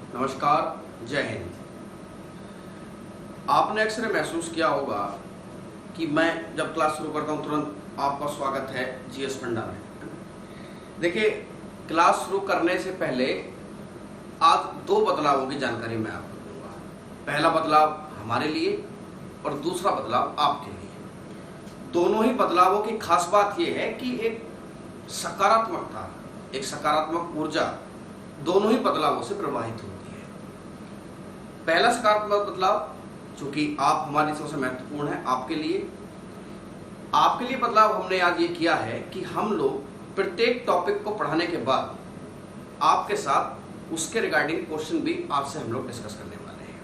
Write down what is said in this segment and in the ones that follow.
नमस्कार, जय हिंद। आपने अक्सर महसूस किया होगा कि मैं जब क्लास शुरू करता हूं तुरंत आपका स्वागत है जीएस फंडा में। देखिए, क्लास शुरू करने से पहले आज दो बदलावों की जानकारी मैं आपको दूंगा। पहला बदलाव हमारे लिए और दूसरा बदलाव आपके लिए। दोनों ही बदलावों की खास बात यह है कि एक सकारात्मकता, एक सकारात्मक ऊर्जा दोनों ही बदलावों से प्रवाहित होती है। पहला सकारात्मक बदलाव, चूंकि आप हमारी सबसे महत्वपूर्ण है, आपके लिए बदलाव हमने आज ये किया है कि हम लोग प्रत्येक टॉपिक को पढ़ाने के बाद आपके साथ उसके रिगार्डिंग क्वेश्चन भी आपसे हम लोग डिस्कस करने वाले हैं।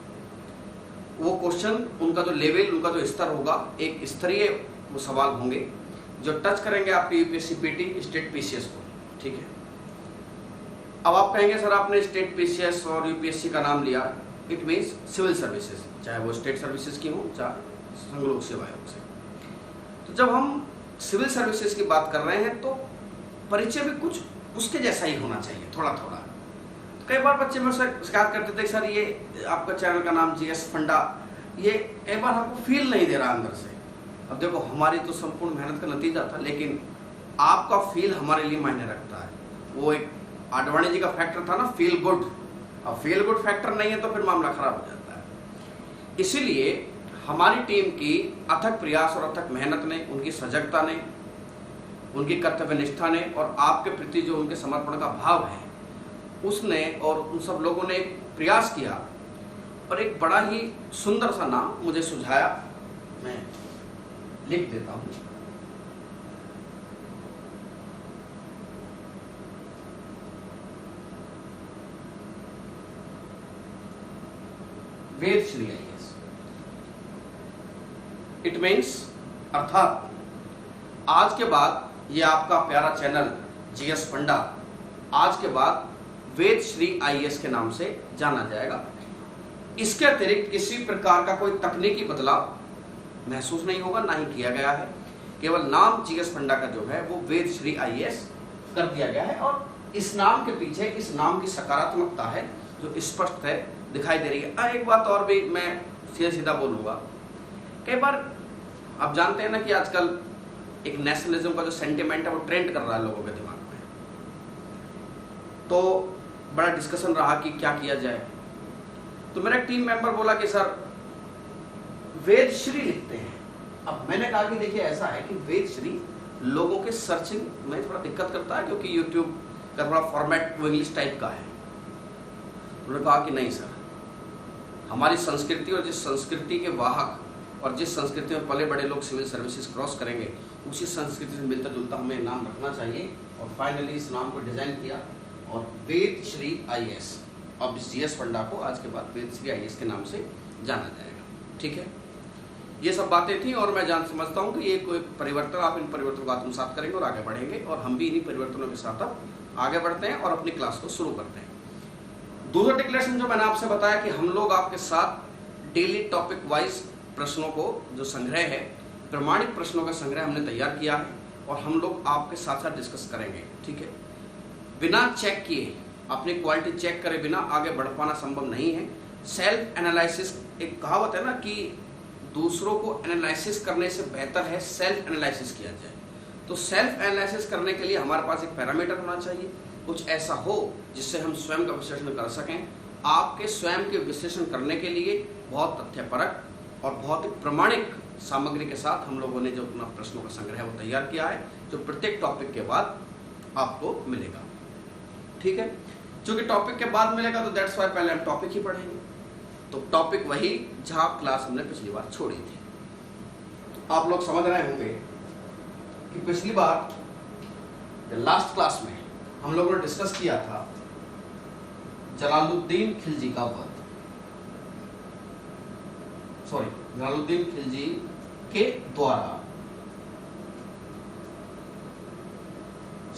वो क्वेश्चन, उनका जो लेवल, उनका जो स्तर होगा, एक स्तरीय वो सवाल होंगे जो टच करेंगे आपके यूपीएससी पीटी, स्टेट पीसीएस को। ठीक है। अब आप कहेंगे सर आपने स्टेट पीसीएस और यूपीएससी का नाम लिया, इट मीन्स सिविल सर्विसेज, चाहे वो स्टेट सर्विसेज की हो चाहे संघ लोक सेवा आयोग से। तो जब हम सिविल सर्विसेज की बात कर रहे हैं तो परिचय भी कुछ उसके जैसा ही होना चाहिए, थोड़ा थोड़ा। तो कई बार बच्चे मुझसे शिकायत करते थे, सर ये आपका चैनल का नाम जीएस फंडा, ये कई बार आपको फील नहीं दे रहा अंदर से। अब देखो, हमारी तो संपूर्ण मेहनत का नतीजा था, लेकिन आपका फील हमारे लिए मायने रखता है। वो एक आडवाणी जी का फैक्टर था ना, फील गुड। अब फील गुड फैक्टर नहीं है तो फिर मामला खराब हो जाता है। इसीलिए हमारी टीम की अथक प्रयास और अथक मेहनत ने, उनकी सजगता ने, उनकी कर्तव्यनिष्ठा ने और आपके प्रति जो उनके समर्पण का भाव है, उसने और उन सब लोगों ने प्रयास किया और एक बड़ा ही सुंदर सा नाम मुझे सुझाया। मैं लिख देता हूं। वेद श्री आईएएस। इट मीन्स, अर्थात आज के बाद ये आपका प्यारा चैनल जीएस फंडा आज के बाद वेद श्री आईएएस के नाम से जाना जाएगा। इसके अतिरिक्त किसी प्रकार का कोई तकनीकी बदलाव महसूस नहीं होगा, ना ही किया गया है। केवल नाम जीएस फंडा का जो है वो वेद श्री आईएएस कर दिया गया है और इस नाम के पीछे, इस नाम की सकारात्मकता है जो स्पष्ट है, दिखाई दे रही है। एक बात और भी मैं सीधा बोलूंगा। कई बार आप जानते हैं ना कि आजकल एक नेशनलिज्म का जो सेंटिमेंट है वो ट्रेंड कर रहा है लोगों के दिमाग में। तो बड़ा डिस्कशन रहा कि क्या किया जाए। तो मेरा टीम मेंबर बोला कि सर वेद श्री लिखते हैं। अब मैंने कहा कि देखिए, ऐसा है कि वेद श्री लोगों के सर्चिंग में थोड़ा दिक्कत करता है, क्योंकि यूट्यूब का थोड़ा फॉर्मेट वो इंग्लिश टाइप का है। उन्होंने कहा कि नहीं सर, हमारी संस्कृति और जिस संस्कृति के वाहक और जिस संस्कृति में पले बड़े लोग सिविल सर्विसेज क्रॉस करेंगे, उसी संस्कृति से मिलता जुलता हमें नाम रखना चाहिए। और फाइनली इस नाम को डिजाइन किया और वेद श्री आईएएस, अब जीएस फंडा को आज के बाद वेद श्री आईएएस के नाम से जाना जाएगा। ठीक है। ये सब बातें थी और मैं समझता हूँ कि ये कोई परिवर्तन, आप इन परिवर्तनों को आत्मसात करेंगे और आगे बढ़ेंगे, और हम भी इन्हीं परिवर्तनों के साथ अब आगे बढ़ते हैं और अपनी क्लास को शुरू करते हैं। दूसरा डिक्लेरेशन जो मैंने आपसे बताया कि हम लोग आपके साथ डेली टॉपिक वाइज प्रश्नों को जो संग्रह है, प्रमाणिक प्रश्नों का संग्रह हमने तैयार किया है और हम लोग आपके साथ साथ डिस्कस करेंगे। ठीक है। बिना चेक किए, अपनी क्वालिटी चेक करे बिना आगे बढ़ पाना संभव नहीं है। सेल्फ एनालिसिस, एक कहावत है ना कि दूसरों को एनालिसिस करने से बेहतर है सेल्फ एनालिसिस किया जाए। तो सेल्फ एनालिसिस करने के लिए हमारे पास एक पैरामीटर होना चाहिए, कुछ ऐसा हो जिससे हम स्वयं का विश्लेषण कर सकें। आपके स्वयं के विश्लेषण करने के लिए बहुत तथ्यपरक और बहुत ही प्रमाणिक सामग्री के साथ हम लोगों ने जो अपना प्रश्नों का संग्रह है वो तैयार किया है, जो प्रत्येक टॉपिक के बाद आपको मिलेगा। ठीक है। चूंकि टॉपिक के बाद मिलेगा तो दैट्स वाई पहले हम टॉपिक ही पढ़ेंगे। तो टॉपिक वही जहां क्लास हमने पिछली बार छोड़ी थी। आप लोग समझ रहे होंगे कि पिछली बार लास्ट क्लास में हम लोगों ने डिस्कस किया था जलालुद्दीन खिलजी का वध, जलालुद्दीन खिलजी के द्वारा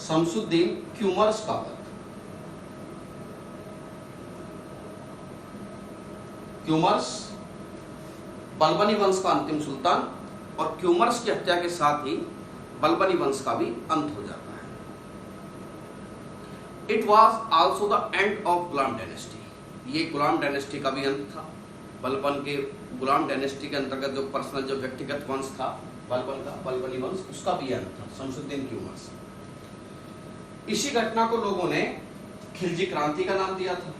शमसुद्दीन क्यूमर्स का वध। क्यूमर्स बलबनी वंश का अंतिम सुल्तान, और क्यूमर्स की हत्या के साथ ही बलबनी वंश का भी अंत हो जाता है। It was also the end of Ghulam dynasty. ये गुलाम डायनेस्टी का भी अंत था। बलबन के गुलाम डायनेस्टी के अंतर्गत जो पर्सनल जो व्यक्तिगत वंश था बलबन का, बलबनी वंश, उसका भी अंत था शमसुद्दीन की उम्र से। इसी घटना को लोगों ने खिलजी क्रांति का नाम दिया था।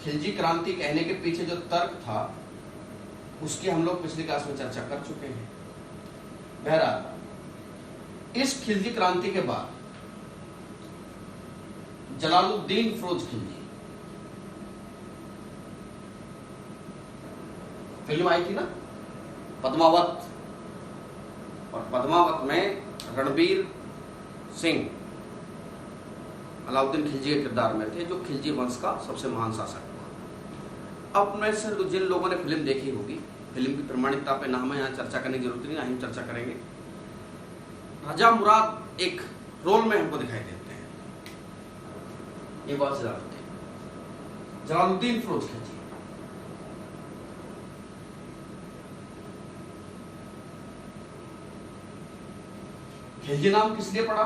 खिलजी क्रांति कहने के पीछे जो तर्क था उसकी हम लोग पिछली क्लास में चर्चा कर चुके हैं। बहरहाल इस खिलजी क्रांति के बाद जलालुद्दीन फिरोज खिलजी, फिल्म आई थी ना पद्मावत, और पद्मावत में रणबीर सिंह अलाउद्दीन खिलजी के किरदार में थे, जो खिलजी वंश का सबसे महान शासक हुआ। अब में से जिन लोगों ने फिल्म देखी होगी, फिल्म की प्रमाणिकता पे ना हमें यहाँ चर्चा करने की जरूरत नहीं, ना ही चर्चा करेंगे। राजा मुराद एक रोल में हमको दिखाई देते हैं, ये बात जलालुद्दीन फिरोज खिलजी। खिलजी नाम किस लिए पड़ा?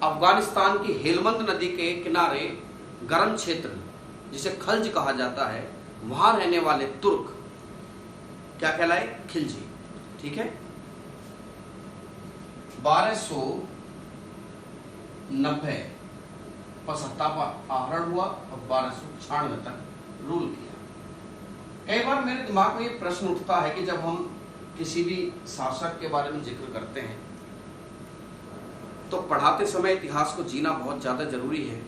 अफगानिस्तान की हेलमंद नदी के किनारे गर्म क्षेत्र जिसे खल्ज कहा जाता है, वहां रहने वाले तुर्क क्या कहलाए? खिलजी। ठीक है, 1290 पर सत्ता पर आहरण हुआ और 1296 तक रूल किया। कई बार मेरे दिमाग में ये प्रश्न उठता है कि जब हम किसी भी शासक के बारे में जिक्र करते हैं तो पढ़ाते समय इतिहास को जीना बहुत ज़्यादा जरूरी है,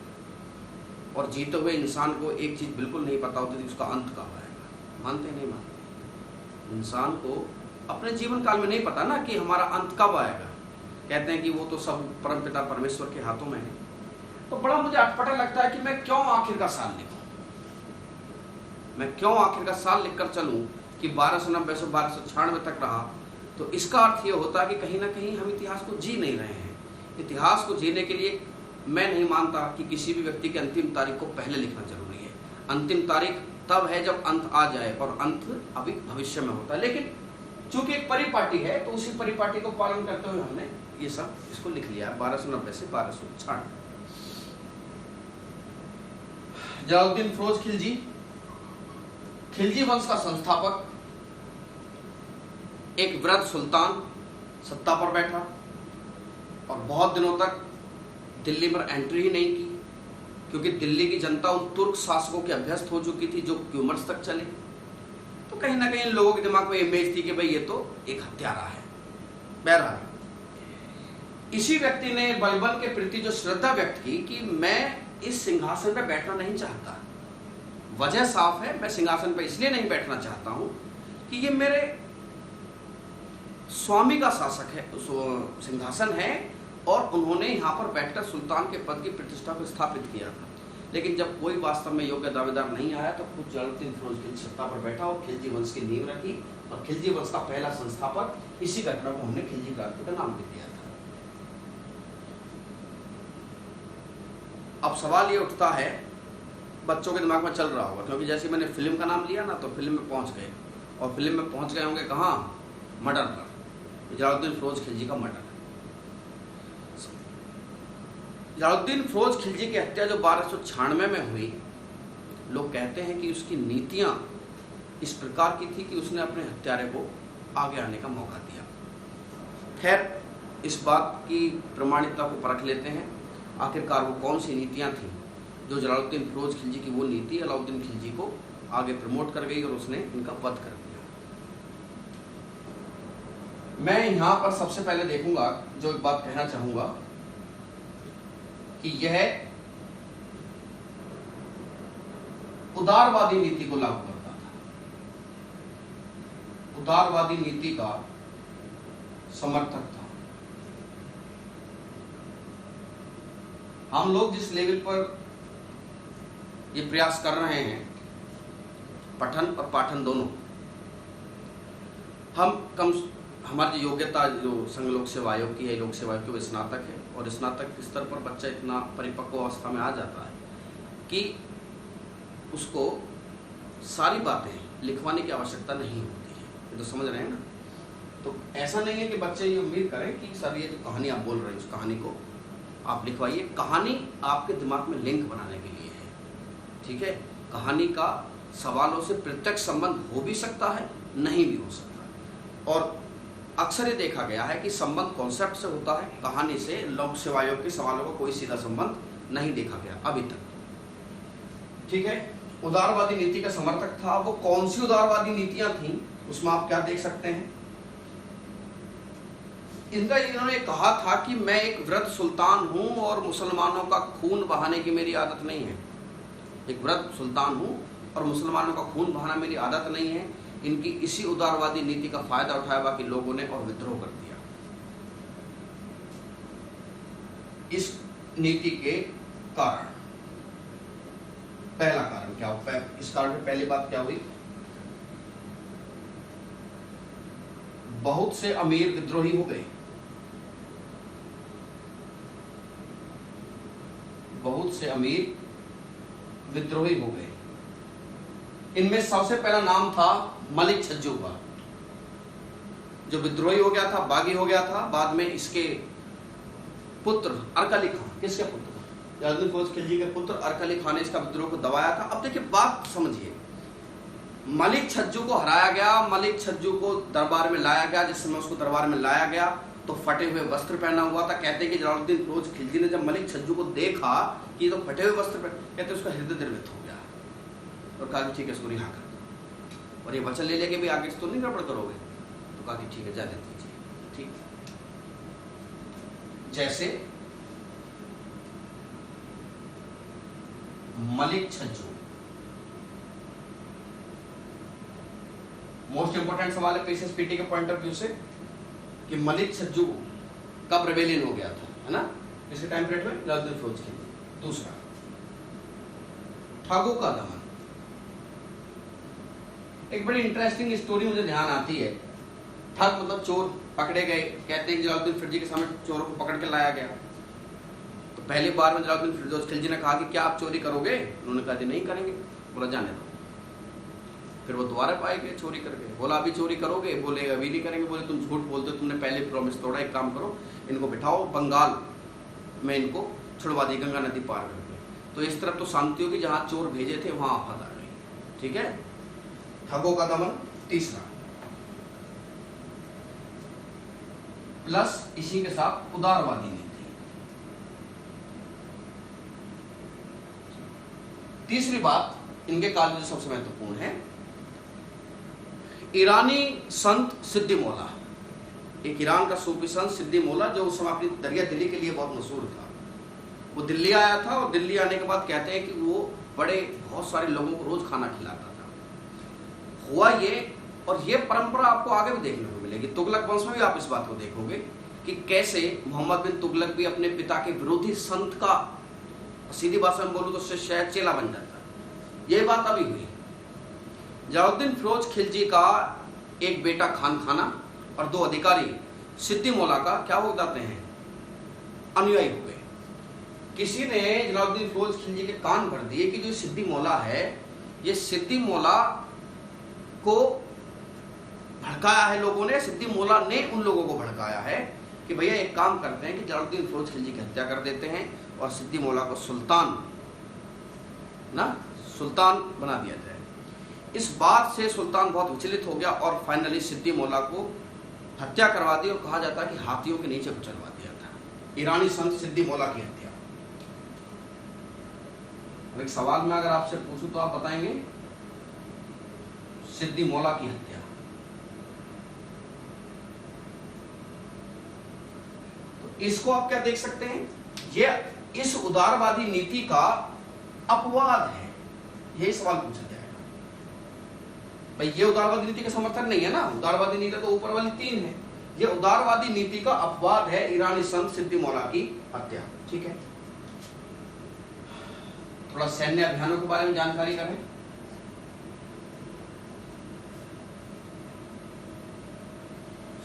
और जीते हुए इंसान को एक चीज़ बिल्कुल नहीं पता होती कि उसका अंत कब आएगा। मानते नहीं मानते? इंसान को अपने जीवन काल में नहीं पता ना कि हमारा अंत कब आएगा। कहते हैं कि वो तो सब परमपिता परमेश्वर के हाथों में है। तो बड़ा मुझे अटपटा लगता है कि मैं क्यों आखिर का साल लिखूं, मैं क्यों आखिर का साल लिखकर चलूं कि 1290 से 1296 तक रहा। तो इसका अर्थ ये होता है कि कहीं ना कहीं हम इतिहास को जी नहीं रहे हैं। इतिहास को जीने के लिए मैं नहीं मानता कि किसी भी व्यक्ति की अंतिम तारीख को पहले लिखना जरूरी है। अंतिम तारीख तब है जब अंत आ जाए, और अंत अभी भविष्य में होता है। लेकिन चूंकि एक परिपाटी है तो उसी परिपाटी को पालन करते हुए हमने ये सब इसको लिख लिया 1290 से 1296। जलालुद्दीन फिरोज खिलजी, खिलजी वंश का संस्थापक, एक वृद्ध सुल्तान सत्ता पर बैठा और बहुत दिनों तक दिल्ली में एंट्री ही नहीं की, क्योंकि दिल्ली की जनता उन तुर्क शासकों के अभ्यस्त हो चुकी थी जो क्यूमर्स तक चले। तो कहीं ना कहीं लोगों के दिमाग में इमेज थी कि भाई ये तो एक हत्यारा है। बहरहाल इसी व्यक्ति ने बलबन के प्रति जो श्रद्धा व्यक्त की कि मैं इस सिंहासन पर बैठना नहीं चाहता। वजह साफ है, मैं सिंहासन पर इसलिए नहीं बैठना चाहता हूं कि ये मेरे स्वामी का शासक है, सिंहासन है, और उन्होंने यहाँ पर बैठकर सुल्तान के पद की प्रतिष्ठा को स्थापित किया था। लेकिन जब कोई वास्तव में योग्य दावेदार नहीं आया तो खुद जलालुद्दीन फिरोज खिलजी सत्ता पर बैठा और खिलजी वंश की नींव रखी, और खिलजी वंश का पहला संस्थापक इसी घटना को हमने खिलजी क्रांति का नाम भी दिया था। अब सवाल ये उठता है, बच्चों के दिमाग में चल रहा होगा, क्योंकि जैसे मैंने फिल्म का नाम लिया ना तो फिल्म में पहुंच गए, और फिल्म में पहुंच गए होंगे कहाँ? मर्डर पर, जलालुद्दीन फिरोज खिलजी का मर्डर। जलालुद्दीन फिरोज खिलजी की हत्या जो 1296 में हुई, लोग कहते हैं कि उसकी नीतियां इस प्रकार की थी कि उसने अपने हत्यारे को आगे आने का मौका दिया। खैर, इस बात की प्रमाणिकता को परख लेते हैं। आखिरकार वो कौन सी नीतियां थी जो जलालुद्दीन फिरोज खिलजी की वो नीति अलाउद्दीन खिलजी को आगे प्रमोट कर गई और उसने इनका वध कर दिया। मैं यहां पर सबसे पहले देखूंगा, जो एक बात कहना चाहूंगा कि यह उदारवादी नीति को लागू करता था, उदारवादी नीति का समर्थक था। हम लोग जिस लेवल पर ये प्रयास कर रहे हैं, पठन और पाठन दोनों, हमारी योग्यता जो संघ लोक सेवा आयोग की है, लोक सेवा आयोग की, वो स्नातक है, और स्नातक स्तर पर बच्चा इतना परिपक्व अवस्था में आ जाता है कि उसको सारी बातें लिखवाने की आवश्यकता नहीं होती है। ये तो समझ रहे हैं ना? तो ऐसा नहीं है कि बच्चे ये उम्मीद करें कि सर ये जो कहानी आप बोल रहे हैं उस कहानी को आप लिखवाइए। कहानी आपके दिमाग में लिंक बनाने के लिए है, ठीक है? कहानी का सवालों से प्रत्यक्ष संबंध हो भी सकता है, नहीं भी हो सकता है। और अक्सर ये देखा गया है कि संबंध कॉन्सेप्ट से होता है, कहानी से लोक सेवायोग के सवालों का कोई सीधा संबंध नहीं देखा गया अभी तक। ठीक है, उदारवादी नीति का समर्थक था। वो कौन सी उदारवादी नीतियां थी उसमें आप क्या देख सकते हैं। इन्होंने कहा था कि मैं एक वृद्ध सुल्तान हूं और मुसलमानों का खून बहाने की मेरी आदत नहीं है। एक वृद्ध सुल्तान हूं और मुसलमानों का खून बहाना मेरी आदत नहीं है। इनकी इसी उदारवादी नीति का फायदा उठाया बाकी लोगों ने और विद्रोह कर दिया। इस नीति के कारण पहला कारण क्या हुआ? इस कारण में पहली बात क्या हुई? बहुत से अमीर विद्रोही हो गए। बहुत से अमीर विद्रोही हो गए। इनमें सबसे पहला नाम था मलिक छज्जू का, जो विद्रोही हो गया था, बागी हो गया था। बाद में इसके पुत्र अरकली खान, किसके पुत्र? जलालुद्दीन फिरोज खिलजी के पुत्र अरकली खान ने इसका विद्रोह को दबाया था। अब देखिए बात समझिए, मलिक छज्जू को हराया गया, मलिक छज्जू को दरबार में लाया गया। जिस समय उसको दरबार में लाया गया तो फटे हुए वस्त्र पहना हुआ था। कहते हैं कि जलालुद्दीन फिरोज खिलजी ने जब मलिक छज्जू को देखा कि तो फटे हुए वस्त्र पहने, कहते उसका हृदय द्रवित हो गया और कहा कि ठीक है इसको रिहा कर दो, और ये वचन ले लेके भी आगे तो नहीं गड़बड़ करोगे। तो कहा कि ठीक है जाने दीजिए। ठीक, जैसे मलिक छज्जू, मोस्ट इंपोर्टेंट सवाल है पीसीएसपीटी के पॉइंट ऑफ व्यू से कि मलिक छज्जू कब रेबेलियन हो गया था, है ना? किसके टाइम पीरियड में? जलालुद्दीन फिरोज खिलजी। दूसरा, ठगों का दमन। एक बड़ी इंटरेस्टिंग स्टोरी मुझे ध्यान आती है। ठग मतलब चोर पकड़े गए। कहते हैं कि जलालुद्दीन खिलजी के सामने चोरों को पकड़ के लाया गया। तो पहली बार में जलालुद्दीन फिरोज खिलजी ने कहा कि क्या आप चोरी करोगे? उन्होंने कहा कि नहीं करेंगे। बोला जाने दो। फिर वो दोबारा पाए गए चोरी करके। बोला अभी चोरी करोगे? बोले अभी नहीं करेंगे। बोले तुम झूठ बोलते हो, तुमने पहले प्रॉमिस तोड़ा। एक काम करो, इनको बिठाओ बंगाल में, इनको छुड़वा दी गंगा नदी पार करके। तो इस तरफ तो शांति होगी, जहां चोर भेजे थे वहां आफत आ गई। ठीक है, ठगों का दमन। तीसरा, प्लस इसी के साथ उदारवादी नीति। तीसरी बात इनके काल में जो सबसे महत्वपूर्ण है, ईरानी संत सिद्दी मौला। एक ईरान का सूफी संत सिद्दी मौला, जो उस समय अपनी दरिया दिल्ली के लिए बहुत मशहूर था। वो दिल्ली आया था और दिल्ली आने के बाद कहते हैं कि वो बहुत सारे लोगों को रोज खाना खिलाता था। हुआ ये, और ये परंपरा आपको आगे भी देखने को मिलेगी। तुगलक वंश में भी आप इस बात को देखोगे कि कैसे मोहम्मद बिन तुगलक भी अपने पिता के विरोधी संत का, सीधी भाषा में बोलूं तो शायद चेला बन जाता। ये बात अभी हुई। जलालुद्दीन फिरोज खिलजी का एक बेटा खान खाना और दो अधिकारी सिद्दी मौला का क्या हो जाते हैं? अनुयायी हो गए। किसी ने जलालुद्दीन फिरोज खिलजी के कान भर दिए कि जो सिद्दी मौला है, ये सिद्दी मौला को भड़काया है लोगों ने। सिद्दी मौला ने उन लोगों को भड़काया है कि भैया एक काम करते हैं कि जलालुद्दीन फिरोज खिलजी की हत्या कर देते हैं और सिद्दी मौला को सुल्तान बना दिया जाए। इस बात से सुल्तान बहुत विचलित हो गया और फाइनली सिद्दी मौला को हत्या करवा दी और कहा जाता है कि हाथियों के नीचे कुचलवा दिया था। ईरानी संत सिद्दी मौला की हत्या। एक सवाल में अगर आपसे पूछूं तो आप बताएंगे सिद्दी मौला की हत्या। तो इसको आप क्या देख सकते हैं? ये इस उदारवादी नीति का अपवाद है। यही सवाल पूछा जाएगा। भाई ये उदारवादी नीति का समर्थन नहीं है ना। उदारवादी नीति तो ऊपर वाली तीन है। ये उदारवादी नीति का अपवाद है ईरानी संत सिद्दी मौला की हत्या। ठीक है, थोड़ा सैन्य अभियानों के बारे में जानकारी करें।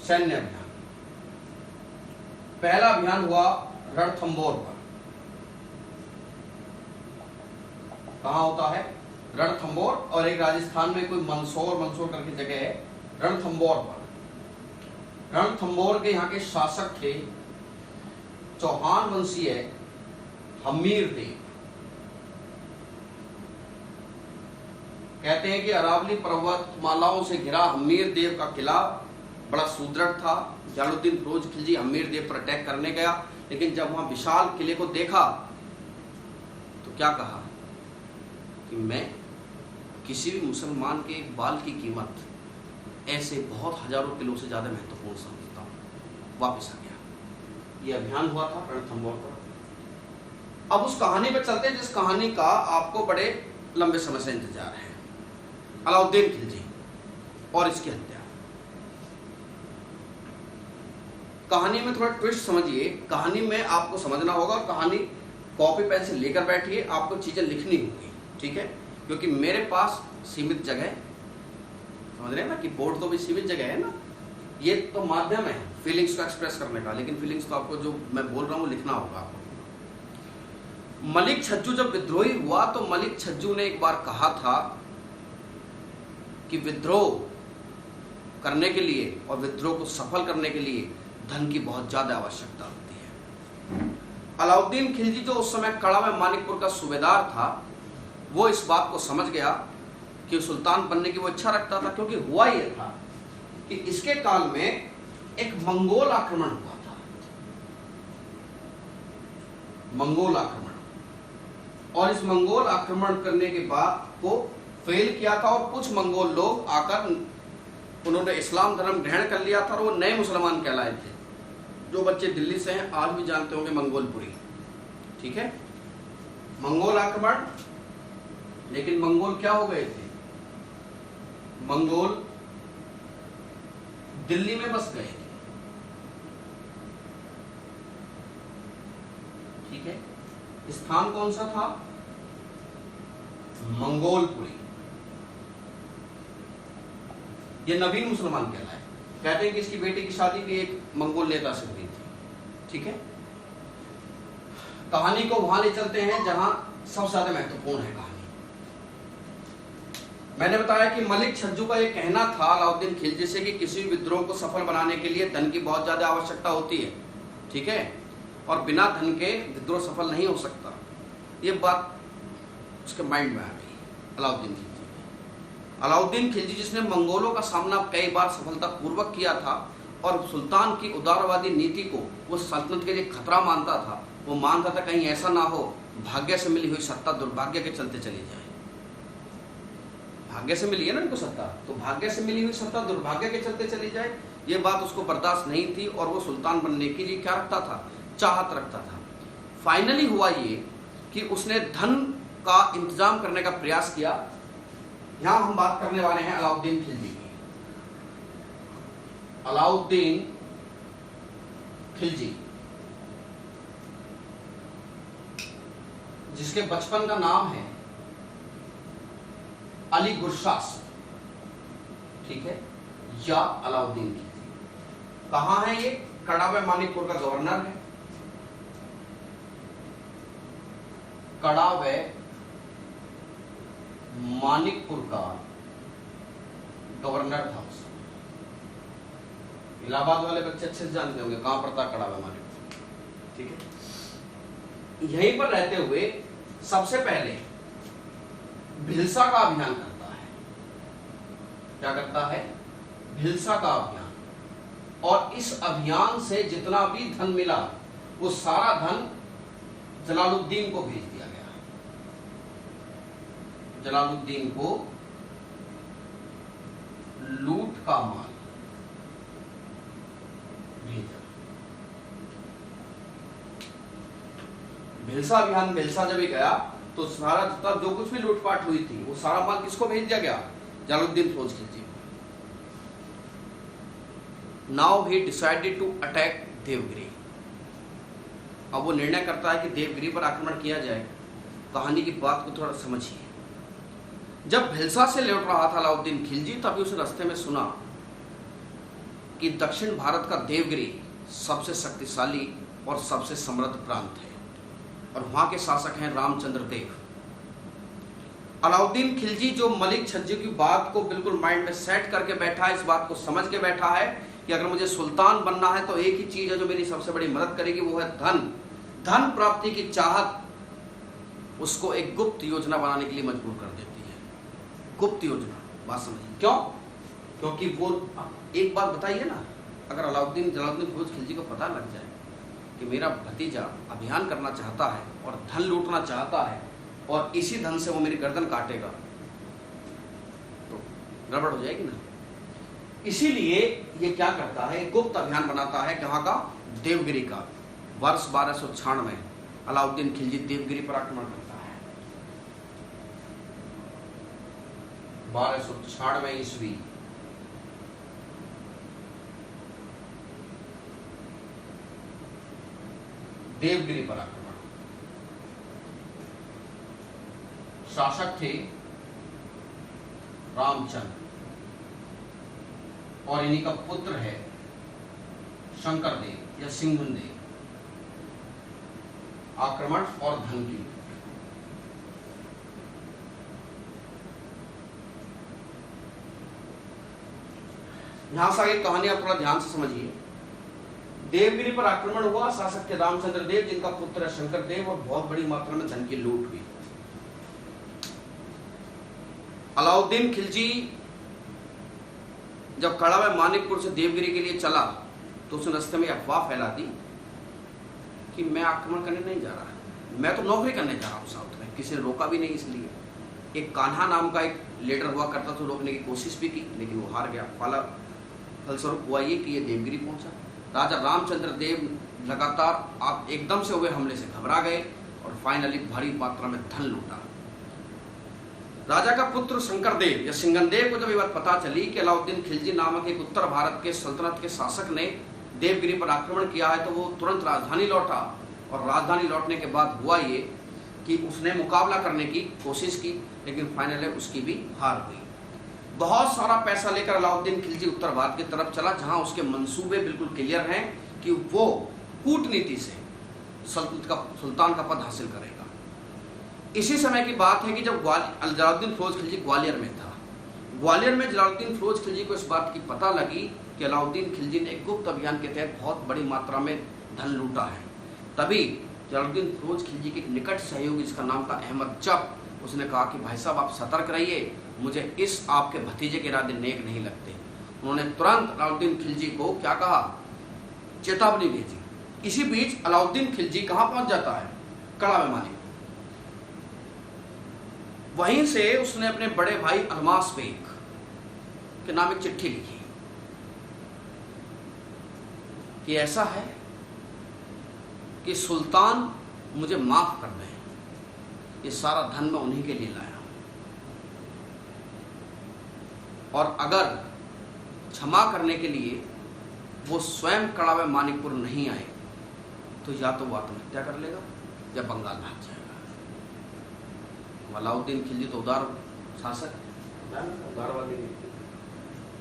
सैन्य अभियान, पहला अभियान हुआ रणथंबोर पर। कहां होता है? रणथंबोर। और एक राजस्थान में कोई मंदसौर करके जगह है, रणथंबोर पर। रणथंबोर के यहाँ के शासक थे चौहान वंशीय हमीर देव। कहते हैं कि अरावली पर्वत मालाओं से घिरा हमीर देव का किला बड़ा सुदृढ़ था। जलालुद्दीन फिरोज खिलजी हमीर देव पर अटैक करने गया, लेकिन जब वहां विशाल किले को देखा तो क्या कहा कि मैं किसी भी मुसलमान के एक बाल की कीमत ऐसे बहुत हजारों किलो से ज्यादा महत्वपूर्ण समझता हूं। वापस आ गया। यह अभियान हुआ था रणथंभौर पर। अब उस कहानी पे चलते हैं जिस कहानी का आपको बड़े लंबे समय से इंतजार है, अलाउद्दीन खिलजी और इसकी हत्या। कहानी में थोड़ा ट्विस्ट समझिए, कहानी में आपको समझना होगा और कहानी कॉपी पेन से लेकर बैठिए, आपको चीजें लिखनी होगी, ठीक है, क्योंकि मेरे पास सीमित जगह है, समझ रहे हैं ना कि बोर्ड तो भी सीमित जगह है ना, ये तो माध्यम है फीलिंग्स को एक्सप्रेस करने का, लेकिन फीलिंग्स तो आपको जो मैं बोल रहा हूं लिखना होगा आपको। मलिक छज्जू जब विद्रोही हुआ तो मलिक छज्जू ने एक बार कहा था कि विद्रोह करने के लिए और विद्रोह को सफल करने के लिए धन की बहुत ज्यादा आवश्यकता होती है। अलाउद्दीन खिलजी जो उस समय कड़ा में मानिकपुर का सूबेदार था, वो इस बात को समझ गया कि सुल्तान बनने की वो इच्छा रखता था, क्योंकि हुआ यह था कि इसके काल में एक मंगोल आक्रमण हुआ था, मंगोल आक्रमण, और इस मंगोल आक्रमण करने के बाद को फेल किया था और कुछ मंगोल लोग आकर उन्होंने इस्लाम धर्म ग्रहण कर लिया था और वो नए मुसलमान कहलाए थे। जो बच्चे दिल्ली से हैं आज भी जानते होंगे मंगोलपुरी, ठीक है, मंगोल आक्रमण। लेकिन मंगोल क्या हो गए थे, मंगोल दिल्ली में बस गए थे, ठीक है। स्थान कौन सा था, मंगोलपुरी। ये नवीन मुसलमान कहलाए। कहते हैं कि इसकी बेटी की शादी भी एक मंगोल नेता से हुई थी, ठीक है। कहानी को वहां ले चलते हैं जहां सबसे ज्यादा महत्वपूर्ण है कहानी। मैंने बताया कि मलिक छज्जू का यह कहना था अलाउद्दीन खिलजी से कि किसी विद्रोह को सफल बनाने के लिए धन की बहुत ज्यादा आवश्यकता होती है, ठीक है, और बिना धन के विद्रोह सफल नहीं हो सकता। ये बात उसके माइंड में आ गई अलाउद्दीन खिलजी। अलाउद्दीन खिलजी जिसने मंगोलों का सामना कई बार सफलतापूर्वक किया था और सुल्तान की उदारवादी नीति को वो सल्तनत के लिए खतरा मानता था, वो मानता था कहीं ऐसा ना हो भाग्य से मिली हुई सत्ता दुर्भाग्य के चलते चली जाए। भाग्य से मिली है ना उनको सत्ता, तो भाग्य से मिली हुई सत्ता दुर्भाग्य के चलते चली जाए, ये बात उसको बर्दाश्त नहीं थी और वो सुल्तान बनने के लिए क्या रखता था, चाहत रखता था। फाइनली हुआ ये कि उसने धन का इंतजाम करने का प्रयास किया। यहां हम बात करने वाले हैं अलाउद्दीन खिलजी की। अलाउद्दीन खिलजी जिसके बचपन का नाम है अली गुरशास, ठीक है, या अलाउद्दीन खिलजी। कहां है ये, कड़ावे मानिकपुर का गवर्नर है। कड़ावे मानिकपुर का गवर्नर था उस समय। इलाहाबाद वाले बच्चे अच्छे से जानते होंगे कहां पड़ता कड़ावे मानिकपुर, ठीक है। यहीं पर रहते हुए सबसे पहले भिलसा का अभियान करता है। क्या करता है, भिलसा का अभियान। और इस अभियान से जितना भी धन मिला वो सारा धन जलालुद्दीन को भेज दिया गया। जलालुद्दीन को लूट का माल भेजा। भिलसा अभियान, भिलसा जब ही गया तो सारा जितना जो कुछ भी लूटपाट हुई थी वो सारा माल किसको भेज दिया गया, Jalaluddin Firoz Khilji. Now he decided to attack Devagiri. अब वो निर्णय करता है कि देवगिरी पर आक्रमण किया जाए। कहानी की बात को थोड़ा समझिए। जब भिलसा से लौट रहा था अलाउद्दीन खिलजी, तभी उस रास्ते में सुना कि दक्षिण भारत का देवगिरी सबसे शक्तिशाली और सबसे समृद्ध प्रांत है और वहां के शासक हैं रामचंद्र देव। अलाउद्दीन खिलजी जो मलिक छज्जू की बात को बिल्कुल माइंड में सेट करके बैठा है, इस बात को समझ के बैठा है कि अगर मुझे सुल्तान बनना है तो एक ही चीज है जो मेरी सबसे बड़ी मदद करेगी, वो है धन। धन प्राप्ति की चाहत उसको एक गुप्त योजना बनाने के लिए मजबूर कर देती है। गुप्त योजना। बात समझिए क्यों? क्योंकि वो एक बात बताइए ना, अगर जलालुद्दीन फिरोज खिलजी को पता लग जाए कि मेरा भतीजा अभियान करना चाहता है और धन लूटना चाहता है और इसी धन से वो मेरी गर्दन काटेगा, तो गड़बड़ हो जाएगी ना। इसीलिए ये क्या करता है, गुप्त अभियान बनाता है। कहाँ का? देवगिरी का। वर्ष 1296 अलाउद्दीन खिलजी देवगिरी पर आक्रमण करता है। 1296 ईस्वी। देवगिरी पर आक्रमण। शासक थे रामचंद्र और इन्हीं का पुत्र है शंकरदेव या सिंघनदेव। आक्रमण और धन की। यहां से आगे कहानी आप थोड़ा ध्यान से समझिए। देवगिरी पर आक्रमण हुआ, शासक थे रामचंद्र देव जिनका पुत्र है शंकर देव, और बहुत बड़ी मात्रा में धन की लूट हुई। अलाउद्दीन खिलजी जब कड़ा में मानिकपुर से देवगिरी के लिए चला तो उसने रास्ते में अफवाह फैला दी कि मैं आक्रमण करने नहीं जा रहा, मैं तो नौकरी करने जा रहा हूं साउथ में। किसी ने रोका भी नहीं। इसलिए एक कान्हा नाम का एक लीडर हुआ करता था, रोकने की कोशिश भी की लेकिन वो हार गया। फलस्वरूप हुआ ये कि ये देवगिरी पहुंचा। राजा रामचंद्र देव लगातार आप एकदम से हुए हमले से घबरा गए और फाइनली भारी मात्रा में धन लूटा। राजा का पुत्र शंकरदेव या सिंघनदेव को जब ये बात पता चली कि अलाउद्दीन खिलजी नामक एक उत्तर भारत के सल्तनत के शासक ने देवगिरी पर आक्रमण किया है, तो वो तुरंत राजधानी लौटा। और राजधानी लौटने के बाद हुआ ये कि उसने मुकाबला करने की कोशिश की लेकिन फाइनली उसकी भी हार हुई। बहुत सारा पैसा लेकर अलाउद्दीन खिलजी उत्तर भारत की तरफ चला, जहां उसके मंसूबे बिल्कुल क्लियर हैं कि वो कूटनीति से सुल्तान का पद हासिल करेगा। इसी समय की बात है कि जब जलालुद्दीन फिरोज खिलजी ग्वालियर में था। ग्वालियर में जलालुद्दीन फिरोज खिलजी को इस बात की पता लगी कि अलाउद्दीन खिलजी ने एक गुप्त अभियान के तहत बहुत बड़ी मात्रा में धन लूटा है। तभी जलालुद्दीन फिरोज खिलजी के एक निकट सहयोगी जिसका नाम था अहमद चप, उसने कहा कि भाई साहब आप सतर्क रहिए, मुझे इस आपके भतीजे के इरादे नेक नहीं लगते। उन्होंने तुरंत अलाउद्दीन खिलजी को क्या कहा, चेतावनी भेजी। इसी बीच अलाउद्दीन खिलजी कहां पहुंच जाता है, कड़ा में मानिक। वहीं से उसने अपने बड़े भाई अलमास बेग के नाम एक चिट्ठी लिखी कि ऐसा है कि सुल्तान मुझे माफ कर दें, ये सारा धन मैं उन्हीं के लिए लाया हूं, और अगर क्षमा करने के लिए वो स्वयं कड़ा में मानिकपुर नहीं आए तो या तो वो आत्महत्या कर लेगा या बंगाल भाग जाएगा। अलाउद्दीन खिलजी तो उदार शासक, उदारवादी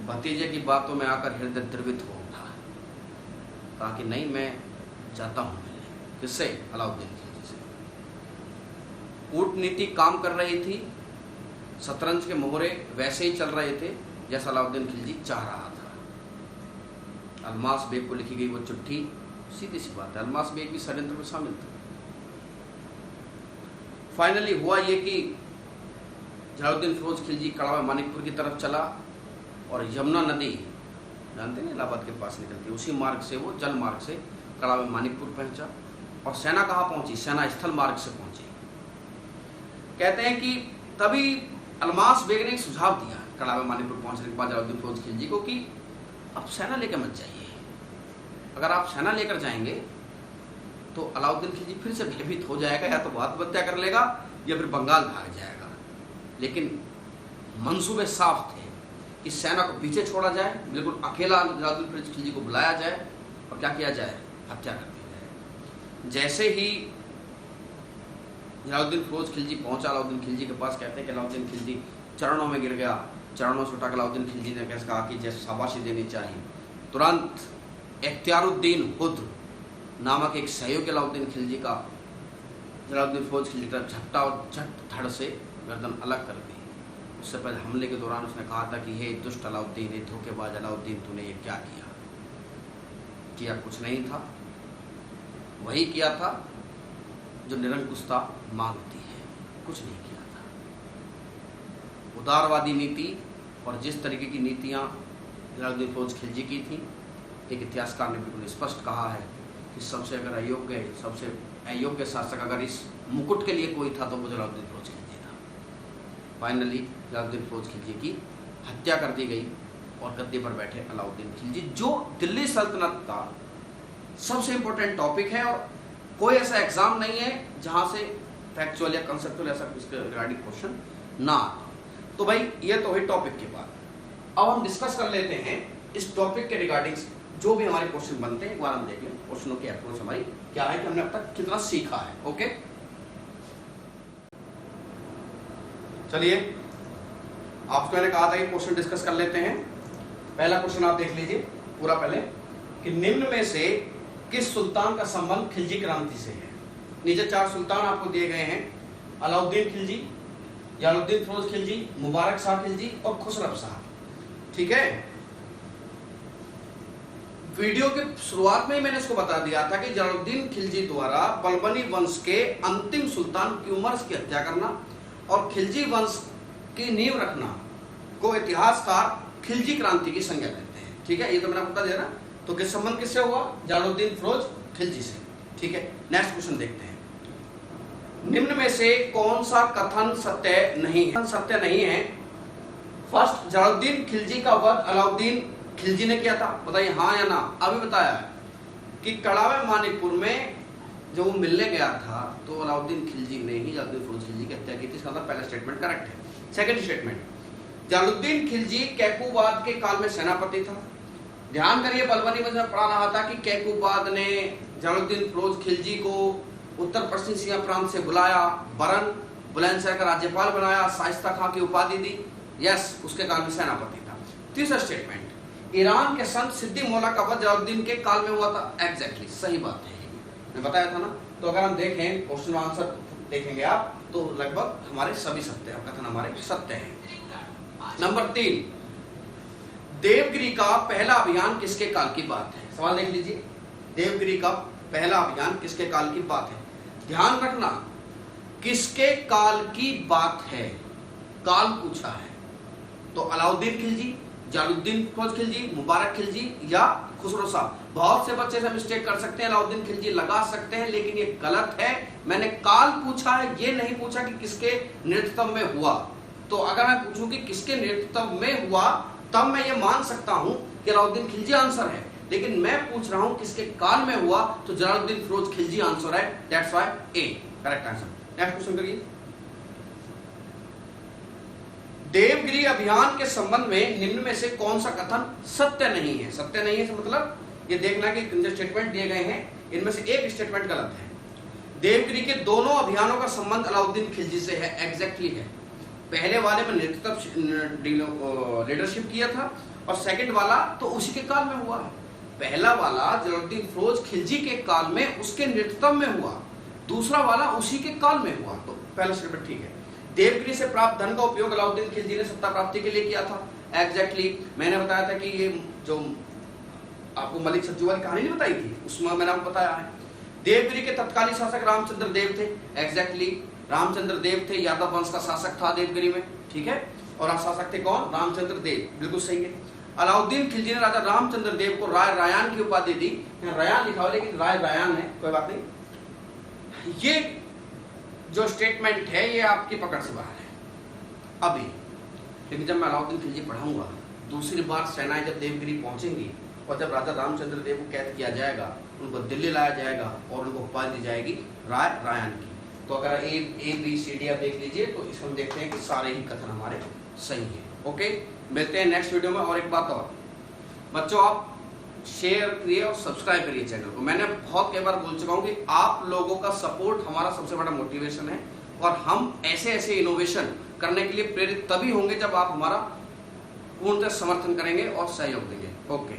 भतीजे की बातों में आकर हृदय द्रवित हो उठा। कहा कि नहीं, मैं जाता हूं मिलने। किससे? अलाउद्दीन खिलजी से। कूटनीति काम कर रही थी, शतरंज के मोहरे वैसे ही चल रहे थे जैसा अलाउद्दीन खिलजी चाह रहा था। अलमास बेग को लिखी गई वो चिट्ठी, सीधी सी बात है, अलमास बेग भी षड्यंत्र में शामिल था। फाइनली हुआ ये कि जलालुद्दीन फिरोज खिलजी कड़ा में मानिकपुर की तरफ चला और यमुना नदी जानते हैं इलाहाबाद के पास निकलती है, उसी मार्ग से वो जल मार्ग से कड़ा में मानिकपुर पहुंचा। और सेना कहाँ पहुंची? सेना स्थल मार्ग से पहुंची। कहते हैं कि तभी अलमास बेग ने एक सुझाव दिया कड़ा में मानिकपुर पहुंचने के बाद जलालुद्दीन फिरोज खिलजी को कि अब सेना लेकर मत जाइए, अगर आप सेना लेकर जाएंगे तो अलाउद्दीन खिलजी फिर से भयभीत हो जाएगा, या तो आत्महत्या कर लेगा या फिर बंगाल भाग जाएगा। लेकिन मंसूबे साफ थे कि सेना को पीछे छोड़ा जाए, बिल्कुल अकेला जलालुद्दीन फिरोज खिलजी को बुलाया जाए और क्या किया जाए, हत्या कर दी जाए। जैसे ही जलालुद्दीन फिरोज खिलजी पहुंचा अलाउद्दीन खिलजी के पास, कहते हैं कि अलाउद्दीन खिलजी चरणों में गिर गया। चरणों से उठाकर अलाउद्दीन खिलजी ने कैसे कहा कि जैसे शाबाशी देनी चाहिए। तुरंत इख्तियारुद्दीन खुद नामक एक सहयोगी अलाउद्दीन खिलजी का जलालुद्दीन फिरोज खिलजी की तरफ झपटा और झट धड़ से गर्दन अलग कर दी। उससे पहले हमले के दौरान उसने कहा था कि हे दुष्ट अलाउद्दीन, हे धोखेबाज अलाउद्दीन, तूने ये क्या किया? किया कुछ नहीं था, वही किया था जो निरंकुशता मांगती है, कुछ नहीं किया था। उदारवादी नीति और जिस तरीके की नीतियाँ जलालुद्दीन फिरोज खिलजी की थी, एक इतिहासकार ने बिल्कुल स्पष्ट कहा है कि सबसे अयोग्य शासक अगर इस मुकुट के लिए कोई था तो वो जलालुद्दीन फिरोज खिलजी था। फाइनली जलालुद्दीन फिरोज खिलजी की हत्या कर दी गई और गद्दी पर बैठे अलाउद्दीन खिलजी, जो दिल्ली सल्तनत का सबसे इम्पोर्टेंट टॉपिक है और कोई ऐसा एग्जाम नहीं है जहां से फैक्चुअल या कंसेप्चुअल ऐसा इसके रिगार्डिंग क्वेश्चन ना आता। तो भाई ये तो है टॉपिक के बाद। अब हम डिस्कस कर लेते हैं इस टॉपिक के रिगार्डिंग जो भी हमारे क्वेश्चन बनते हैं, एक बार हम देख लें क्वेश्चनों की अप्रोच हमारी क्या है कि हमने अब तक कितना सीखा है। ओके, चलिए आपको मैंने कहा था कि क्वेश्चन डिस्कस कर लेते हैं। पहला क्वेश्चन आप देख लीजिए पूरा पहले कि निम्न में से किस सुल्तान का संबंध खिलजी क्रांति से है। नीचे 4 सुल्तान आपको दिए गए हैं, अलाउद्दीन खिलजी, जलालुद्दीन फिरोज खिलजी, मुबारक शाह खिलजी और खुसरो शाह। ठीक है, वीडियो के शुरुआत में ही मैंने इसको बता दिया था कि जलालुद्दीन खिलजी द्वारा बलबनी वंश के अंतिम सुल्तान क्यूमर्स की हत्या करना और खिलजी वंश की नींव रखना को इतिहासकार खिलजी क्रांति की संज्ञा देते हैं। ठीक है, ये तो मैंने बता दिया ना। तो किस संबंध किससे हुआ? जलालुद्दीन फिरोज खिलजी से। ठीक है, नेक्स्ट क्वेश्चन देखते हैं। निम्न में से कौन सा कथन सत्य नहीं है? फर्स्ट, जलालुद्दीन खिलजी का वध अलाउद्दीन खिलजी ने किया था, बताइए हाँ या ना। अभी बताया है कि कड़ावे मानिकपुर में जब वो मिलने गया था तो अलाउद्दीन खिलजी ने ही जलालुद्दीन फिरोज खिलजी की हत्या की थी। इसका मतलब पहला स्टेटमेंट करेक्ट है। सेकंड स्टेटमेंट, जलालुद्दीन खिलजी कैकूबाद के काल में सेनापति था। ध्यान करिए, बलबनी वंश में पढ़ा रहा था कि कैकूबाद ने जलालुद्दीन फिरोज खिलजी को उत्तर पश्चिम सिंह प्रांत से बुलाया, बरन बुलंदशहर का राज्यपाल बनाया, शाइस्ता खां की उपाधि दी। यस, उसके काल में सेनापति था। तीसरा स्टेटमेंट, ईरान के संत सिद्दी मौला का वध जलालुद्दीन के काल में हुआ था। एग्जैक्टली सही बात है, मैं बताया था ना। तो अगर हम देखें क्वेश्चन आंसर देखेंगे आप तो लगभग हमारे सभी सत्य हैं, कथन हमारे सत्य हैं। नंबर 3, देवगिरी का पहला अभियान किसके काल की बात है? सवाल देख लीजिए, देवगिरी का पहला अभियान किसके काल की बात है? ध्यान रखना, किसके काल की बात है, काल पूछा है। तो अलाउद्दीन खिलजी, जलालुद्दीन फिरोज खिलजी, मुबारक खिलजी या खुसरो शाह। बहुत से बच्चे से मिस्टेक कर सकते हैं, अलाउद्दीन खिलजी लगा सकते हैं, लेकिन ये गलत है। मैंने काल पूछा है, ये नहीं पूछा कि किसके नेतृत्व में हुआ। तो अगर मैं पूछूं कि किसके नेतृत्व में हुआ तब मैं ये मान सकता हूं कि अलाउद्दीन खिलजी आंसर है, लेकिन मैं पूछ रहा हूं किसके काल में हुआ तो जलालुद्दीन फिरोज खिलजी आंसर है। That's why A correct answer. Next question करिए, देवगिरी अभियान के संबंध में निम्न में से कौन सा कथन सत्य नहीं है? सत्य नहीं है मतलब ये देखना कि जो स्टेटमेंट दिए गए हैं इनमें से एक स्टेटमेंट गलत है। देवगिरी के दोनों अभियानों का संबंध अलाउद्दीन खिलजी से है। एग्जैक्टली है। पहले वाले में नेतृत्व लीडरशिप किया था और सेकंड वाला तो उसी के काल में हुआ है। पहला वाला जलालुद्दीन फिरोज खिलजी के काल में उसके नेतृत्व में हुआ, दूसरा वाला उसी के काल में हुआ। तो पहला स्टेटमेंट ठीक है। देवगिरी से प्राप्त धन का उपयोग अलाउद्दीन खिलजी ने सत्ता प्राप्ति के लिए किया था। एग्जैक्टली मैंने बताया था कि ये जो आपको मलिक सज्जू वाली कहानी नहीं बताई थी उसमें मैंने आपको बताया है। देवगिरी के तत्कालीन शासक रामचंद्र देव थे। एग्जैक्टली रामचंद्र देव थे, यादव वंश का शासक था देवगिरी में। ठीक है, और शासक थे कौन? रामचंद्र देव। बिल्कुल सही है। अलाउद्दीन खिलजी ने राजा रामचंद्र देव को राय रायान की उपाधि दी। रायान लिखा हुआ लेकिन राय रायान है, कोई बात नहीं। ये जो स्टेटमेंट है ये आपकी पकड़ से बाहर है अभी, लेकिन जब मैं अलाउद्दीन खिलजी पढ़ाऊंगा दूसरी बार सेनाएं जब देवगिरी पहुंचेंगी और जब राजा रामचंद्र देव को कैद किया जाएगा, उनको दिल्ली लाया जाएगा और उनको उपाधि दी जाएगी राय रायान की। तो अगर ए बी सी डी आप देख लीजिए तो इसमें देखते हैं कि सारे ही कथन हमारे सही है। ओके, मिलते हैं नेक्स्ट वीडियो में। और एक बात और बच्चों, आप शेयर करिए और सब्सक्राइब करिए चैनल को। मैंने बहुत कई बार बोल चुका हूँ कि आप लोगों का सपोर्ट हमारा सबसे बड़ा मोटिवेशन है और हम ऐसे ऐसे इनोवेशन करने के लिए प्रेरित तभी होंगे जब आप हमारा पूर्णतः समर्थन करेंगे और सहयोग देंगे। ओके।